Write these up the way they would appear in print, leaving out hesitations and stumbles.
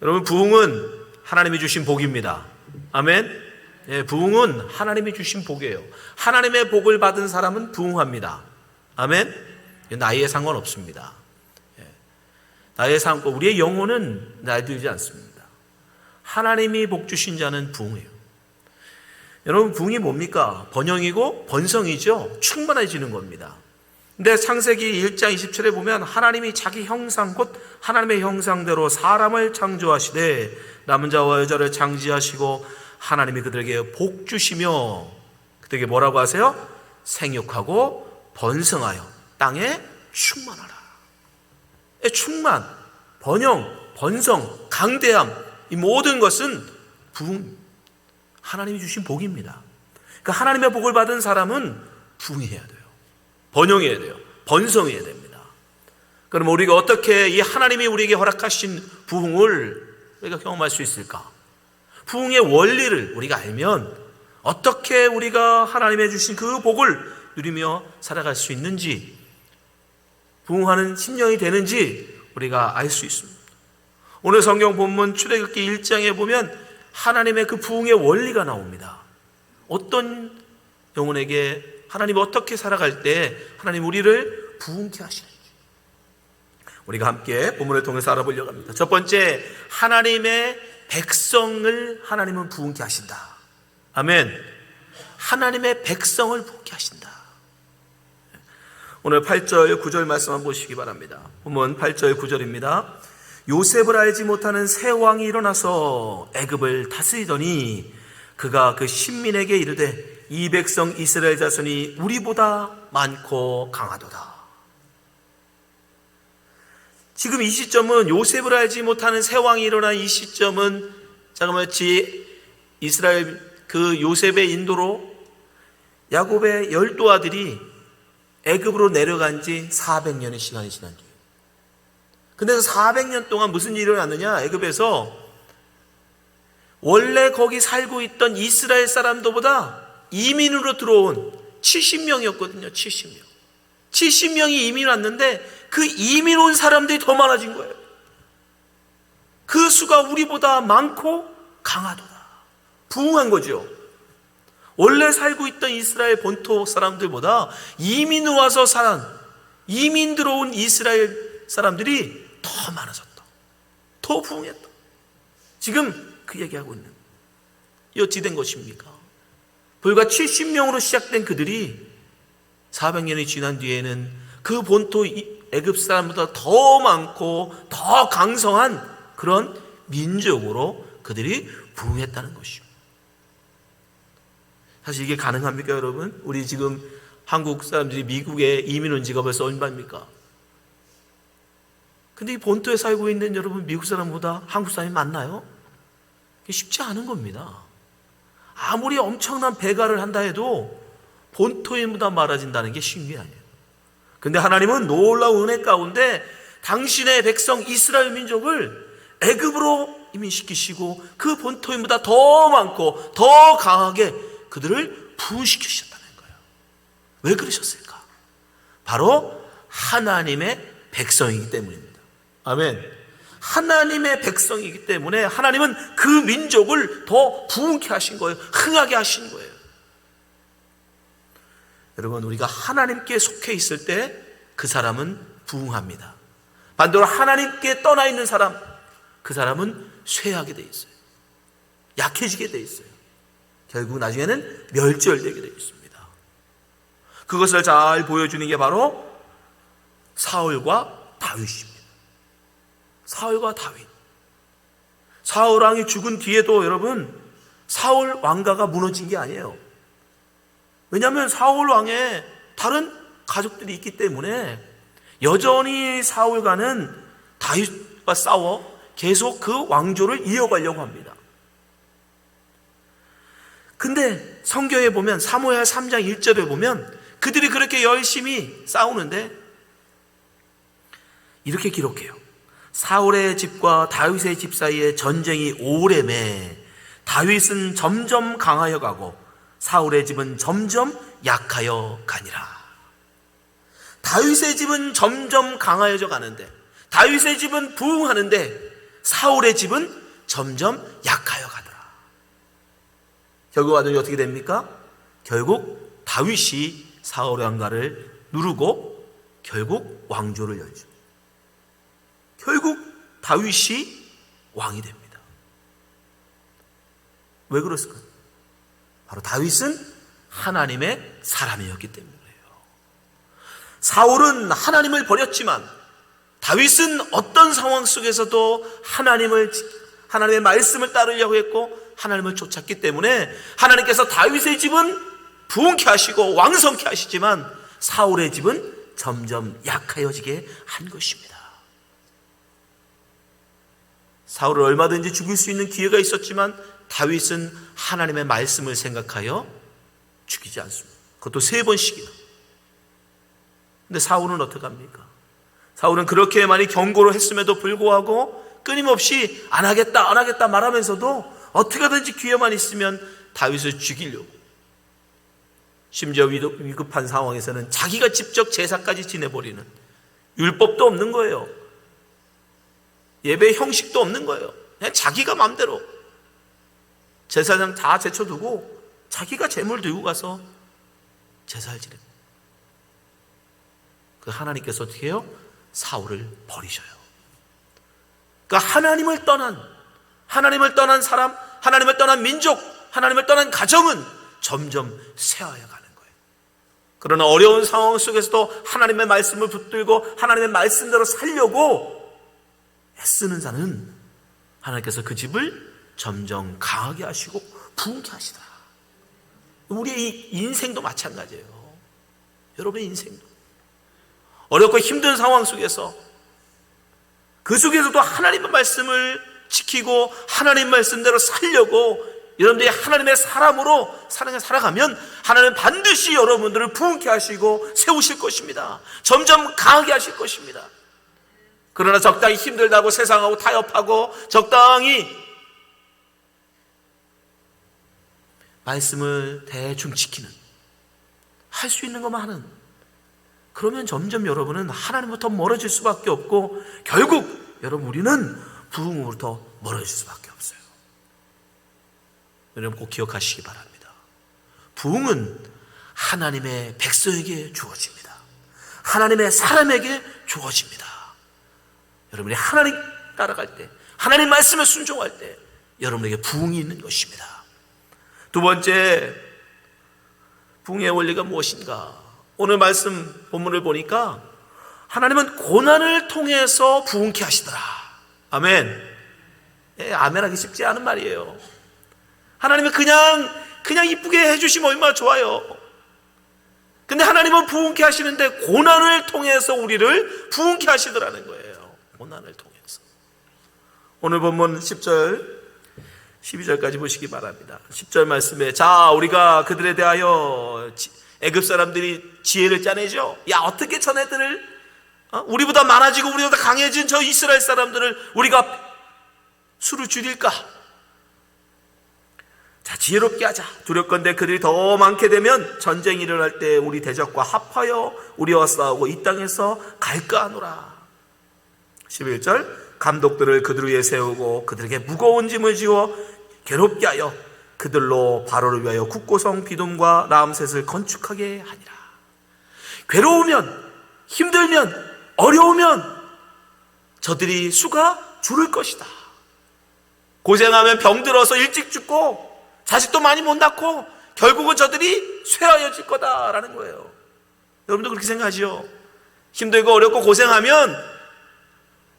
여러분, 부흥은 하나님이 주신 복입니다. 아멘. 예, 부흥은 하나님이 주신 복이에요. 하나님의 복을 받은 사람은 부흥합니다. 아멘. 나이에 상관없습니다. 예, 나이에 상관없고 우리의 영혼은 나이 들지 않습니다. 하나님이 복 주신 자는 부흥해요. 여러분, 부흥이 뭡니까? 번영이고 번성이죠. 충만해지는 겁니다. 근데 창세기 1장 27에 보면 하나님이 자기 형상 곧 하나님의 형상대로 사람을 창조하시되 남은 자와 여자를 창지하시고 하나님이 그들에게 복 주시며 그들에게 뭐라고 하세요? 생육하고 번성하여 땅에 충만하라. 충만, 번영, 번성, 강대함, 이 모든 것은 부흥, 하나님이 주신 복입니다. 그러니까 하나님의 복을 받은 사람은 부흥해야 돼요. 번영해야 돼요. 번성해야 됩니다. 그럼 우리가 어떻게 이 하나님이 우리에게 허락하신 부흥을 우리가 경험할 수 있을까? 부흥의 원리를 우리가 알면 어떻게 우리가 하나님의 주신 그 복을 누리며 살아갈 수 있는지, 부흥하는 심령이 되는지 우리가 알 수 있습니다. 오늘 성경 본문 출애굽기 1장에 보면 하나님의 그 부흥의 원리가 나옵니다. 어떤 영혼에게 하나님 어떻게 살아갈 때 하나님 우리를 부흥케 하시는지 우리가 함께 본문을 통해서 알아보려고 합니다. 첫 번째, 하나님의 백성을 하나님은 부흥케 하신다. 아멘. 하나님의 백성을 부흥케 하신다. 오늘 8절 9절 말씀 한번 보시기 바랍니다. 본문 8절 9절입니다. 요셉을 알지 못하는 새 왕이 일어나서 애굽을 다스리더니 그가 그 신민에게 이르되 이 백성 이스라엘 자손이 우리보다 많고 강하도다. 지금 이 시점은 요셉을 알지 못하는 새 왕이 일어난 이 시점은 자그마치 이스라엘 그 요셉의 인도로 야곱의 12 아들이 애굽으로 내려간 지 400년의 시간이 지난 뒤에, 근데 그 400년 동안 무슨 일이 일어났느냐? 애굽에서 원래 거기 살고 있던 이스라엘 사람들보다 이민으로 들어온 70명이었거든요. 70명. 70명이 이민 왔는데 그 이민 온 사람들이 더 많아진 거예요. 그 수가 우리보다 많고 강하도다. 부흥한 거죠. 원래 살고 있던 이스라엘 본토 사람들보다 이민 와서 이민 들어온 이스라엘 사람들이 더 많아졌다. 더 부흥했다. 지금 그 얘기하고 있는, 이 어찌 된 것입니까? 불과 70명으로 시작된 그들이 400년이 지난 뒤에는 그 본토 애굽 사람보다 더 많고 더 강성한 그런 민족으로 그들이 부흥했다는 것이죠. 사실 이게 가능합니까, 여러분? 우리 지금 한국 사람들이 미국에 이민 온 지가 벌써 얼마입니까? 근데 이 본토에 살고 있는 여러분, 미국 사람보다 한국 사람이 많나요? 이게 쉽지 않은 겁니다. 아무리 엄청난 배가를 한다 해도 본토인보다 많아진다는 게 쉬운 게 아니에요. 근데 하나님은 놀라운 은혜 가운데 당신의 백성 이스라엘 민족을 애굽으로 이민시키시고 그 본토인보다 더 많고 더 강하게 그들을 부흥시키셨다는 거예요. 왜 그러셨을까? 바로 하나님의 백성이기 때문입니다. 아멘. 하나님의 백성이기 때문에 하나님은 그 민족을 더 부흥케 하신 거예요. 흥하게 하신 거예요. 여러분, 우리가 하나님께 속해 있을 때 그 사람은 부흥합니다. 반대로 하나님께 떠나 있는 사람, 그 사람은 쇠하게 돼 있어요. 약해지게 돼 있어요. 결국 나중에는 멸절되게 돼 있습니다. 그것을 잘 보여주는 게 바로 사울과 다윗입니다. 사울과 다윗. 사울 왕이 죽은 뒤에도 여러분, 사울 왕가가 무너진 게 아니에요. 왜냐하면 사울 왕의 다른 가족들이 있기 때문에 여전히 사울과는 다윗과 싸워 계속 그 왕조를 이어가려고 합니다. 근데 성경에 보면 사무엘 3장 1절에 보면 그들이 그렇게 열심히 싸우는데 이렇게 기록해요. 사울의 집과 다윗의 집 사이에 전쟁이 오래매 다윗은 점점 강하여 가고 사울의 집은 점점 약하여 가니라. 다윗의 집은 점점 강하여져 가는데, 다윗의 집은 부흥하는데 사울의 집은 점점 약하여 가더라. 결국 아들이 어떻게 됩니까? 결국 다윗이 사울의 왕가를 누르고 결국 왕조를 열죠. 결국 다윗이 왕이 됩니다. 왜 그랬을까요? 바로 다윗은 하나님의 사람이었기 때문이에요. 사울은 하나님을 버렸지만 다윗은 어떤 상황 속에서도 하나님의 말씀을 따르려고 했고 하나님을 쫓았기 때문에 하나님께서 다윗의 집은 부흥케 하시고 왕성케 하시지만 사울의 집은 점점 약하여지게 한 것입니다. 사울을 얼마든지 죽일 수 있는 기회가 있었지만 다윗은 하나님의 말씀을 생각하여 죽이지 않습니다. 그것도 3번씩이나. 근데 사울은 어떻게 합니까? 사울은 그렇게 많이 경고를 했음에도 불구하고 끊임없이 안 하겠다 말하면서도 어떻게든지 기회만 있으면 다윗을 죽이려고, 심지어 위급한 상황에서는 자기가 직접 제사까지 지내버리는, 율법도 없는 거예요. 예배 형식도 없는 거예요. 그냥 자기가 마음대로 제사장 다 제쳐두고 자기가 제물 들고 가서 제사를 지냅니다. 그 하나님께서 어떻게 해요? 사울을 버리셔요. 그러니까 하나님을 떠난 사람, 하나님을 떠난 민족, 하나님을 떠난 가정은 점점 쇠하여 가는 거예요. 그러나 어려운 상황 속에서도 하나님의 말씀을 붙들고 하나님의 말씀대로 살려고 애쓰는 자는 하나님께서 그 집을 점점 강하게 하시고 부흥케 하시더라. 우리의 인생도 마찬가지예요. 여러분의 인생도 어렵고 힘든 상황 속에서, 그 속에서도 하나님의 말씀을 지키고 하나님 말씀대로 살려고 여러분들이 하나님의 사람으로 살아가면 하나님은 반드시 여러분들을 부흥케 하시고 세우실 것입니다. 점점 강하게 하실 것입니다. 그러나 적당히 힘들다고 세상하고 타협하고 적당히 말씀을 대충 지키는, 할 수 있는 것만 하는, 그러면 점점 여러분은 하나님부터 멀어질 수밖에 없고 결국 여러분 우리는 부흥으로부터 멀어질 수밖에 없어요. 여러분 꼭 기억하시기 바랍니다. 부흥은 하나님의 백성에게 주어집니다. 하나님의 사람에게 주어집니다. 여러분이 하나님 따라갈 때, 하나님 말씀에 순종할 때 여러분에게 부흥이 있는 것입니다. 두 번째, 부흥의 원리가 무엇인가? 오늘 말씀 본문을 보니까 하나님은 고난을 통해서 부흥케 하시더라. 아멘. 아멘하기 쉽지 않은 말이에요. 하나님은 그냥 이쁘게 해주시면 얼마나 좋아요. 근데 하나님은 부흥케 하시는데 고난을 통해서 우리를 부흥케 하시더라는 거예요. 고난을 통해서. 오늘 본문 10절 12절까지 보시기 바랍니다. 10절 말씀에, 자, 우리가 그들에 대하여 애굽 사람들이 지혜를 짜내죠. 야, 어떻게 전애들을, 우리보다 많아지고 우리보다 강해진 저 이스라엘 사람들을 우리가 수를 줄일까? 자, 지혜롭게 하자. 두렵건대 그들이 더 많게 되면 전쟁이 일어날 때 우리 대적과 합하여 우리와 싸우고 이 땅에서 갈까 하노라. 11절, 감독들을 그들 위에 세우고 그들에게 무거운 짐을 지워 괴롭게 하여 그들로 바로를 위하여 국고성 비돔과 라암셋을 건축하게 하니라. 괴로우면, 힘들면, 어려우면 저들이 수가 줄을 것이다. 고생하면 병들어서 일찍 죽고 자식도 많이 못 낳고 결국은 저들이 쇠하여질 거다라는 거예요. 여러분도 그렇게 생각하죠? 힘들고 어렵고 고생하면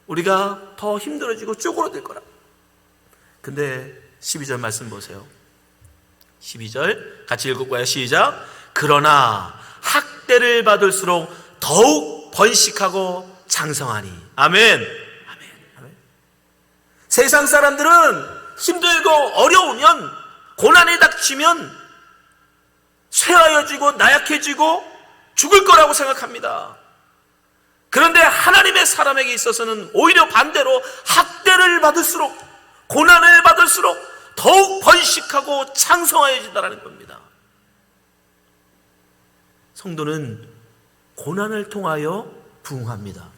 우리가 더 힘들어지고 쪼그러들 거라. 근데 12절 말씀 보세요. 12절 같이 읽어봐요. 시작. 그러나 학대를 받을수록 더욱 번식하고 장성하니. 아멘. 아멘. 아멘. 세상 사람들은 힘들고 어려우면, 고난이 닥치면 쇠하여지고 나약해지고 죽을 거라고 생각합니다. 그런데 하나님의 사람에게 있어서는 오히려 반대로 학대를 받을수록, 고난을 받을수록 더욱 번식하고 창성하여진다는 겁니다. 성도는 고난을 통하여 부흥합니다.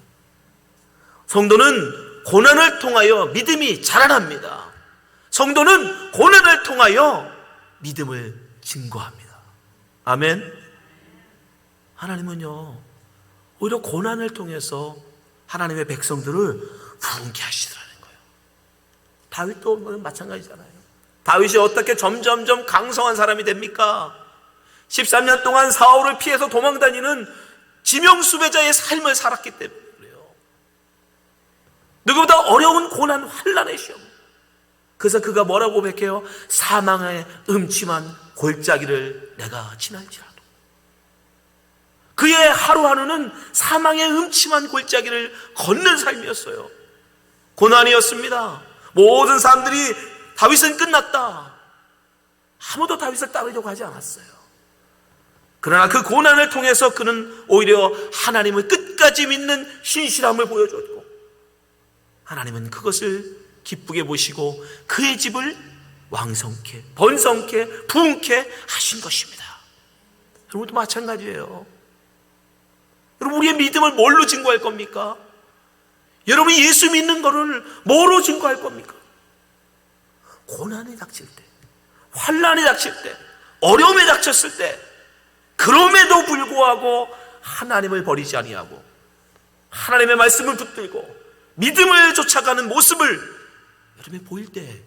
성도는 고난을 통하여 믿음이 자라납니다. 성도는 고난을 통하여 믿음을 증거합니다. 아멘. 하나님은요, 오히려 고난을 통해서 하나님의 백성들을 부흥케 하시더라는 거예요. 다윗도 마찬가지잖아요. 다윗이 어떻게 점점점 강성한 사람이 됩니까? 13년 동안 사울을 피해서 도망다니는 지명수배자의 삶을 살았기 때문에 그래요. 누구보다 어려운 고난, 환난의 시험. 그래서 그가 뭐라고 고백해요? 사망의 음침한 골짜기를 내가 지날지라도. 그의 하루하루는 사망의 음침한 골짜기를 걷는 삶이었어요. 고난이었습니다. 모든 사람들이 다윗은 끝났다, 아무도 다윗을 따르려고 하지 않았어요. 그러나 그 고난을 통해서 그는 오히려 하나님을 끝까지 믿는 신실함을 보여줬고, 하나님은 그것을 기쁘게 보시고 그의 집을 왕성케, 번성케, 부흥케 하신 것입니다. 여러분도 마찬가지예요. 여러분, 우리의 믿음을 뭘로 증거할 겁니까? 여러분이 예수 믿는 것을 뭐로 증거할 겁니까? 고난이 닥칠 때, 환난이 닥칠 때, 어려움이 닥쳤을 때, 그럼에도 불구하고 하나님을 버리지 아니하고 하나님의 말씀을 붙들고 믿음을 쫓아가는 모습을 여러분이 보일 때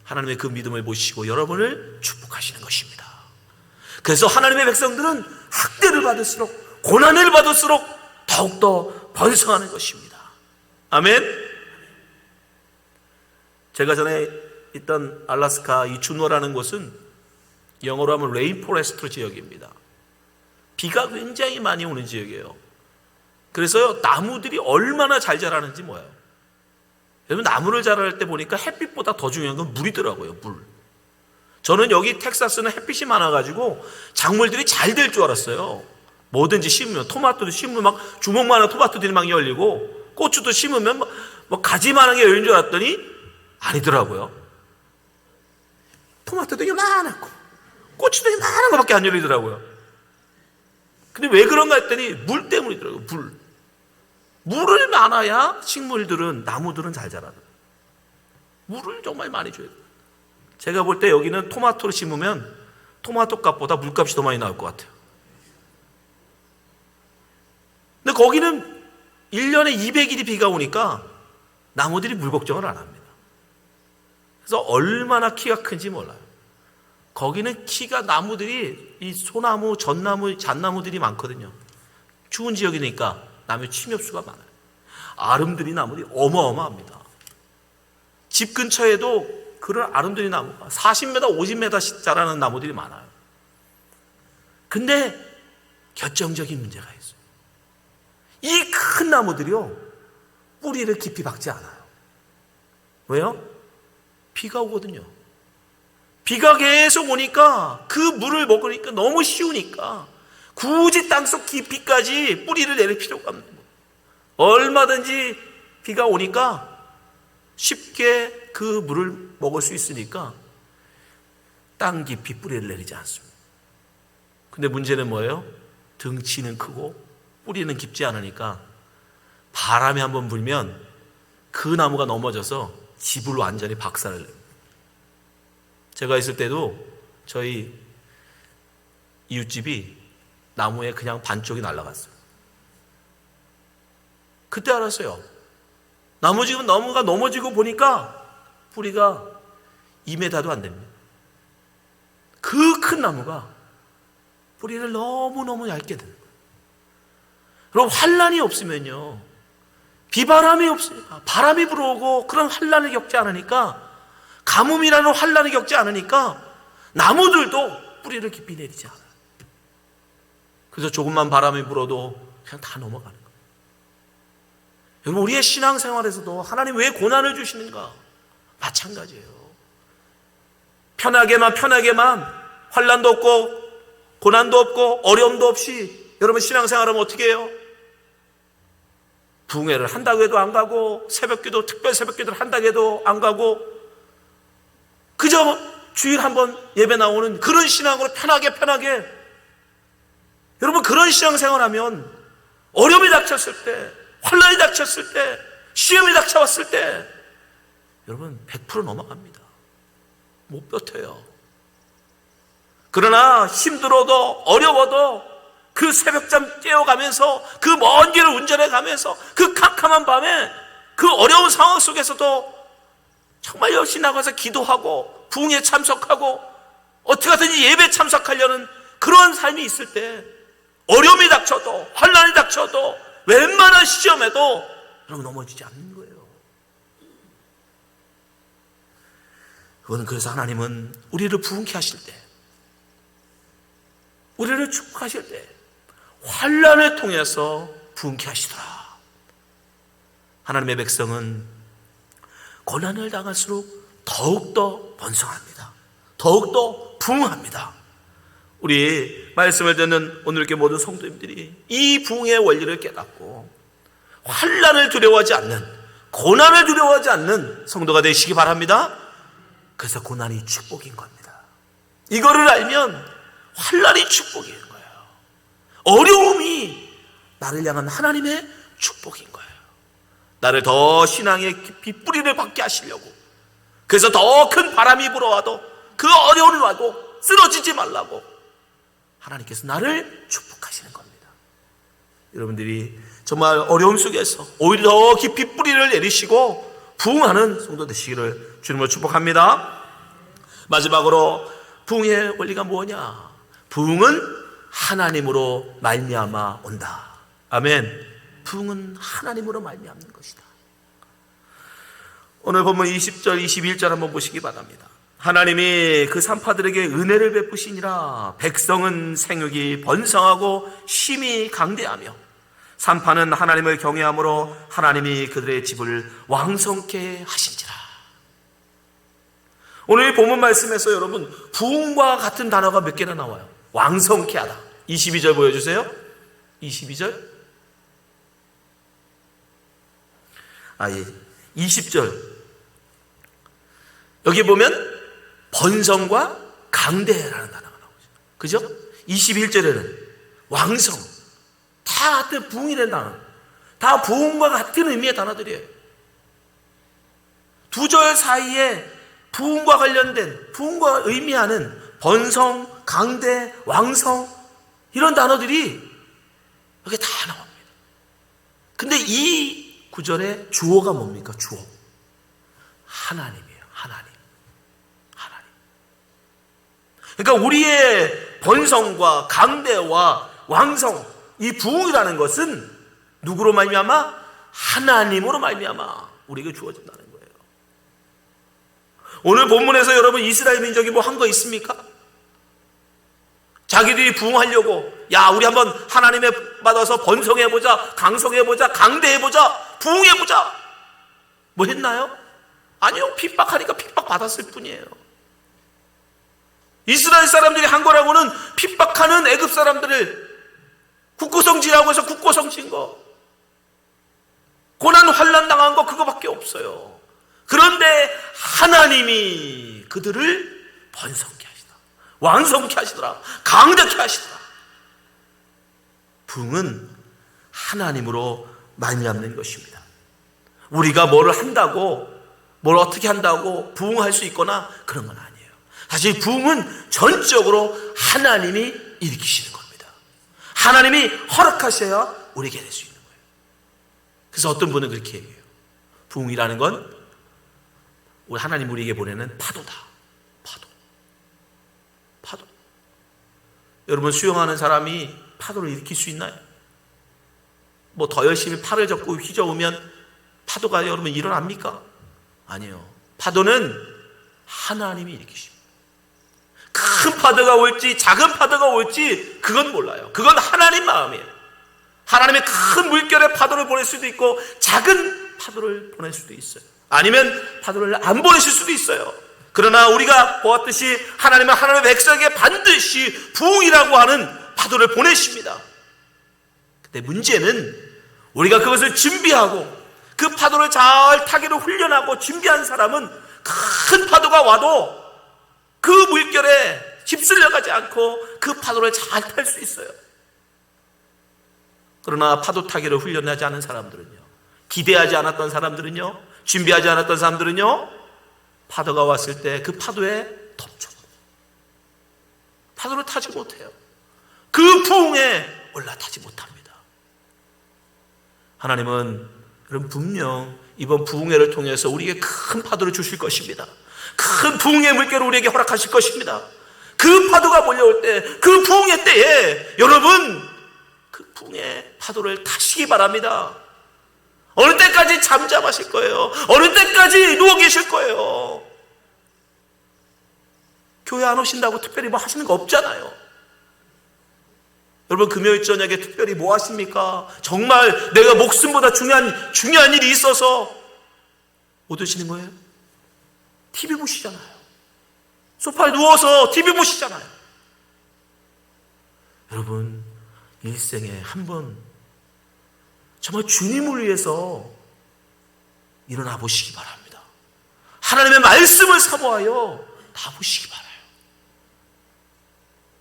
하나님의 그 믿음을 보시고 여러분을 축복하시는 것입니다. 그래서 하나님의 백성들은 학대를 받을수록, 고난을 받을수록 더욱더 번성하는 것입니다. 아멘. 제가 전에 있던 알래스카 이 주노라는 곳은 영어로 하면 레인포레스트 지역입니다. 비가 굉장히 많이 오는 지역이에요. 그래서 나무들이 얼마나 잘 자라는지 뭐예요? 여러분, 나무를 자랄 때 보니까 햇빛보다 더 중요한 건 물이더라고요. 물. 저는 여기 텍사스는 햇빛이 많아가지고 작물들이 잘 될 줄 알았어요. 뭐든지 심으면, 토마토도 심으면 막 주먹만한 토마토들이 막 열리고, 고추도 심으면 뭐 가지만한 게 열린 줄 알았더니 아니더라고요. 토마토도 요만하고 고추도 요만한 것밖에 안 열리더라고요. 근데 왜 그런가 했더니 물 때문이더라고요. 물을 많아야 식물들은, 나무들은 잘 자라더라고요. 물을 정말 많이 줘야 돼요. 제가 볼 때 여기는 토마토를 심으면 토마토 값보다 물값이 더 많이 나올 것 같아요. 근데 거기는 1년에 200일이 비가 오니까 나무들이 물 걱정을 안 합니다. 그래서 얼마나 키가 큰지 몰라요. 거기는 키가, 나무들이 이 소나무, 전나무, 잣나무들이 많거든요. 추운 지역이니까 나무 침엽수가 많아요. 아름드리 나무들이 어마어마합니다. 집 근처에도 그런 아름드리 나무가 40m, 50m씩 자라는 나무들이 많아요. 근데 결정적인 문제가 있어요. 이 큰 나무들이요, 뿌리를 깊이 박지 않아요. 왜요? 비가 오거든요. 비가 계속 오니까 그 물을 먹으니까 너무 쉬우니까 굳이 땅속 깊이까지 뿌리를 내릴 필요가 없는 거예요. 얼마든지 비가 오니까 쉽게 그 물을 먹을 수 있으니까 땅 깊이 뿌리를 내리지 않습니다. 근데 문제는 뭐예요? 덩치는 크고 뿌리는 깊지 않으니까 바람이 한번 불면 그 나무가 넘어져서 집을 완전히 박살을 냅니다. 제가 있을 때도 저희 이웃집이 나무에 그냥 반쪽이 날아갔어요. 그때 알았어요. 나무가 넘어지고 보니까 뿌리가 2m도 안 됩니다. 그 큰 나무가 뿌리를 너무너무 얇게 되는 거예요. 여러분, 환란이 없으면요, 비바람이 없으니까, 바람이 불어오고 그런 환란을 겪지 않으니까, 가뭄이라는 환란을 겪지 않으니까 나무들도 뿌리를 깊이 내리지 않아요. 그래서 조금만 바람이 불어도 그냥 다 넘어가는 거예요. 여러분, 우리의 신앙생활에서도 하나님 왜 고난을 주시는가? 마찬가지예요. 편하게만 환란도 없고 고난도 없고 어려움도 없이 여러분 신앙생활하면 어떻게 해요? 부흥회를 한다고 해도 안 가고, 새벽기도, 특별 새벽기도를 한다고 해도 안 가고, 그저 주일 한번 예배 나오는 그런 신앙으로 편하게 여러분, 그런 신앙생활하면 어려움이 닥쳤을 때, 환난이 닥쳤을 때 시험이 닥쳐왔을 때 여러분 100% 넘어갑니다. 못 버텨요. 그러나 힘들어도 어려워도 그 새벽잠 깨어가면서 그 먼 길을 운전해 가면서 그 캄캄한 밤에 그 어려운 상황 속에서도 정말 열심히 나가서 기도하고 부흥에 참석하고 어떻게 하든지 예배 참석하려는 그런 삶이 있을 때 어려움이 닥쳐도 환난이 닥쳐도 웬만한 시험에도 여러분 넘어지지 않는 거예요. 그거는 그래서 하나님은 우리를 부흥케 하실 때, 우리를 축복하실 때 환난을 통해서 부흥케 하시더라. 하나님의 백성은 고난을 당할수록 더욱더 번성합니다. 더욱더 부흥합니다. 우리 말씀을 듣는 오늘 이렇게 모든 성도님들이 이 부흥의 원리를 깨닫고 환난을 두려워하지 않는, 고난을 두려워하지 않는 성도가 되시기 바랍니다. 그래서 고난이 축복인 겁니다. 이거를 알면 환난이 축복인 거예요. 어려움이 나를 향한 하나님의 축복인 거예요. 나를 더 신앙의 깊이 뿌리를 받게 하시려고, 그래서 더 큰 바람이 불어와도 그 어려움이 와도 쓰러지지 말라고 하나님께서 나를 축복하시는 겁니다. 여러분들이 정말 어려움 속에서 오히려 더 깊이 뿌리를 내리시고 부흥하는 성도 되시기를 주님으로 축복합니다. 마지막으로 부흥의 원리가 뭐냐? 부흥은 하나님으로 말미암아 온다. 아멘. 부흥은 하나님으로 말미암는 것이다. 오늘 본문 20절 21절 한번 보시기 바랍니다. 하나님이 그 산파들에게 은혜를 베푸시니라. 백성은 생육이 번성하고 힘이 강대하며 산파는 하나님을 경외함으로 하나님이 그들의 집을 왕성케 하신지라. 오늘 본문 말씀에서 여러분 부흥과 같은 단어가 몇 개나 나와요. 왕성케 하다. 22절 보여주세요. 22절. 20절. 여기 보면 번성과 강대라는 단어가 나오죠. 그죠? 21절에는 왕성. 다 같은 부흥이라는 단어. 다 부흥과 같은 의미의 단어들이에요. 두 절 사이에 부흥과 관련된, 부흥과 의미하는 번성, 강대, 왕성 이런 단어들이 여기 다 나옵니다. 근데 이 구절의 주어가 뭡니까? 주어. 하나님이에요. 하나님. 그러니까 우리의 번성과 강대와 왕성, 이 부흥이라는 것은 누구로 말미암아? 하나님으로 말미암아 우리에게 주어진다는 거예요. 오늘 본문에서 여러분 이스라엘 민족이 뭐 한 거 있습니까? 자기들이 부흥하려고 야 우리 한번 하나님의 받아서 번성해보자, 강성해보자, 강대해보자, 부흥해보자 뭐 했나요? 아니요. 핍박하니까 핍박받았을 뿐이에요. 이스라엘 사람들이 한 거라고는 핍박하는 애굽 사람들을 국고성지라고 해서 국고성지인 거, 고난 환난 당한 거 그거밖에 없어요. 그런데 하나님이 그들을 번성케 하시더라, 왕성케 하시더라, 강대케 하시더라. 부흥은 하나님으로 말미암는 것입니다. 우리가 뭐를 한다고, 뭘 어떻게 한다고 부흥할 수 있거나 그런 건 아니에요. 사실 부흥은 전적으로 하나님이 일으키시는 겁니다. 하나님이 허락하셔야 우리에게 될 수 있는 거예요. 그래서 어떤 분은 그렇게 얘기해요. 부흥이라는 건 우리 하나님 우리에게 보내는 파도다. 파도. 여러분 수영하는 사람이 파도를 일으킬 수 있나요? 뭐 더 열심히 팔을 잡고 휘저으면 파도가 여러분 일어납니까? 아니요. 파도는 하나님이 일으키십니다. 큰 파도가 올지 작은 파도가 올지 그건 몰라요. 그건 하나님 마음이에요. 하나님의 큰 물결의 파도를 보낼 수도 있고 작은 파도를 보낼 수도 있어요. 아니면 파도를 안 보내실 수도 있어요. 그러나 우리가 보았듯이 하나님은 하나님의 백성에게 반드시 부흥이라고 하는 파도를 보내십니다. 근데 문제는 우리가 그것을 준비하고 그 파도를 잘 타기로 훈련하고 준비한 사람은 큰 파도가 와도 그 물결에 휩쓸려가지 않고 그 파도를 잘 탈 수 있어요. 그러나 파도 타기를 훈련하지 않은 사람들은요, 기대하지 않았던 사람들은요, 준비하지 않았던 사람들은요, 파도가 왔을 때 그 파도에 덮쳐 파도를 타지 못해요. 그 부흥에 올라타지 못합니다. 하나님은 여러분 분명 이번 부흥회를 통해서 우리에게 큰 파도를 주실 것입니다. 큰 부흥의 물결을 우리에게 허락하실 것입니다. 그 파도가 몰려올 때, 그 부흥의 때에 여러분 그 부흥의 파도를 타시기 바랍니다. 어느 때까지 잠잠하실 거예요? 어느 때까지 누워 계실 거예요? 교회 안 오신다고 특별히 뭐 하시는 거 없잖아요. 여러분 금요일 저녁에 특별히 뭐 하십니까? 정말 내가 목숨보다 중요한 일이 있어서 못 오시는 거예요? TV 보시잖아요. 소파에 누워서 TV 보시잖아요. 여러분 일생에 한 번 정말 주님을 위해서 일어나 보시기 바랍니다. 하나님의 말씀을 사모하여 나보시기 바라요.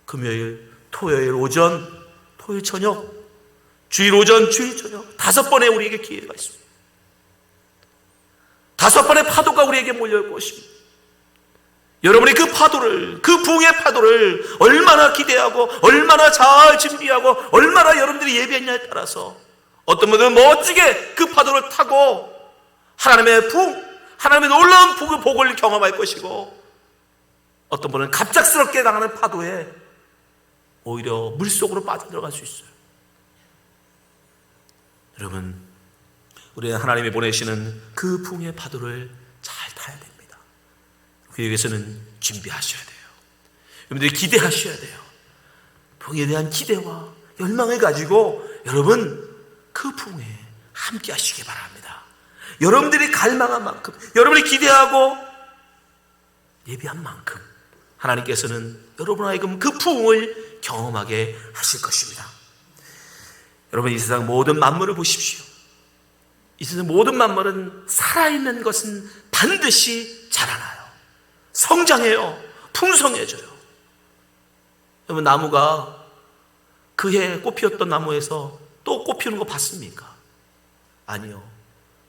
금요일, 토요일 오전, 토요일 저녁, 주일 오전, 주일 저녁 5번의 우리에게 기회가 있습니다. 5번의 파도가 우리에게 몰려올 것입니다. 여러분이 그 파도를, 그 부흥의 파도를 얼마나 기대하고 얼마나 잘 준비하고 얼마나 여러분들이 예배했냐에 따라서 어떤 분들은 멋지게 그 파도를 타고 하나님의 부흥, 하나님의 놀라운 복을 경험할 것이고 어떤 분은 갑작스럽게 당하는 파도에 오히려 물속으로 빠져들어갈 수 있어요. 여러분 우리 하나님이 보내시는 그 부흥의 파도를 잘 타야 됩니다. 그 위해서는 준비하셔야 돼요. 여러분들이 기대하셔야 돼요. 부흥에 대한 기대와 열망을 가지고 여러분 그 부흥에 함께 하시기 바랍니다. 여러분들이 갈망한 만큼, 여러분이 기대하고 예비한 만큼 하나님께서는 여러분 하여금 그 부흥을 경험하게 하실 것입니다. 여러분 이 세상 모든 만물을 보십시오. 이 세상 모든 만물은 살아있는 것은 반드시 자라나요. 성장해요. 풍성해져요. 여러분 나무가 그해 꽃 피웠던 나무에서 또 꽃 피우는 거 봤습니까? 아니요.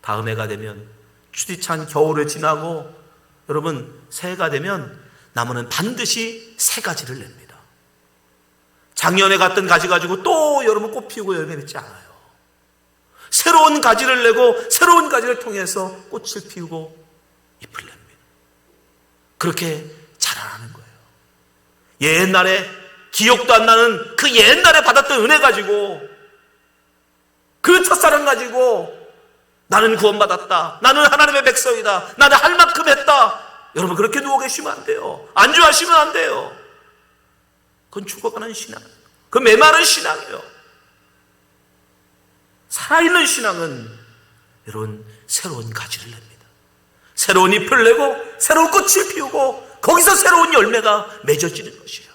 다음 해가 되면 추디찬 겨울을 지나고 여러분 새해가 되면 나무는 반드시 새 가지를 냅니다. 작년에 갔던 가지 가지고 또 여러분 꽃 피우고 열매 맺지 않아요. 새로운 가지를 내고 새로운 가지를 통해서 꽃을 피우고 잎을 냅니다. 그렇게 자라나는 거예요. 옛날에 기억도 안 나는 그 옛날에 받았던 은혜 가지고 그 첫사랑 가지고 나는 구원받았다. 나는 하나님의 백성이다. 나는 할 만큼 했다. 여러분 그렇게 누워 계시면 안 돼요. 안주하시면 안 돼요. 그건 죽어가는 신앙. 그건 메마른 신앙이에요. 살아있는 신앙은 여러분 새로운 가지를 냅니다. 새로운 잎을 내고 새로운 꽃을 피우고 거기서 새로운 열매가 맺어지는 것이에요.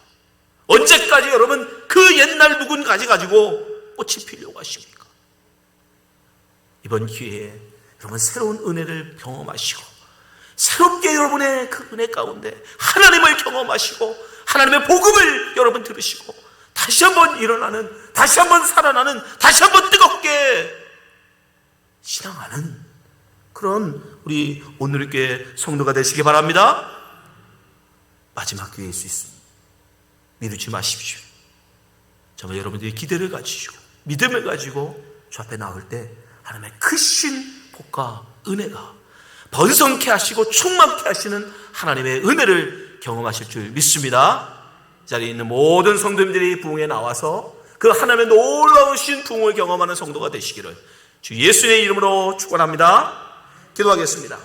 언제까지 여러분 그 옛날 묵은 가지 가지고 꽃이 피우려고 하십니까? 이번 기회에 여러분 새로운 은혜를 경험하시고 새롭게 여러분의 그 은혜 가운데 하나님을 경험하시고 하나님의 복음을 여러분 들으시고 다시 한번 일어나는, 다시 한번 살아나는, 다시 한번 뜨겁게 신앙하는 그런 우리 오늘 교회 성도가 되시기 바랍니다. 마지막 기회일 수 있습니다. 미루지 마십시오. 정말 여러분들이 기대를 가지시고 믿음을 가지고 주 앞에 나올 때 하나님의 크신 복과 은혜가 번성케 하시고 충만케 하시는 하나님의 은혜를 경험하실 줄 믿습니다. 이 자리에 있는 모든 성도님들이 부흥에 나와서 그 하나님의 놀라우신 부흥을 경험하는 성도가 되시기를 주 예수의 이름으로 축원합니다. 기도하겠습니다.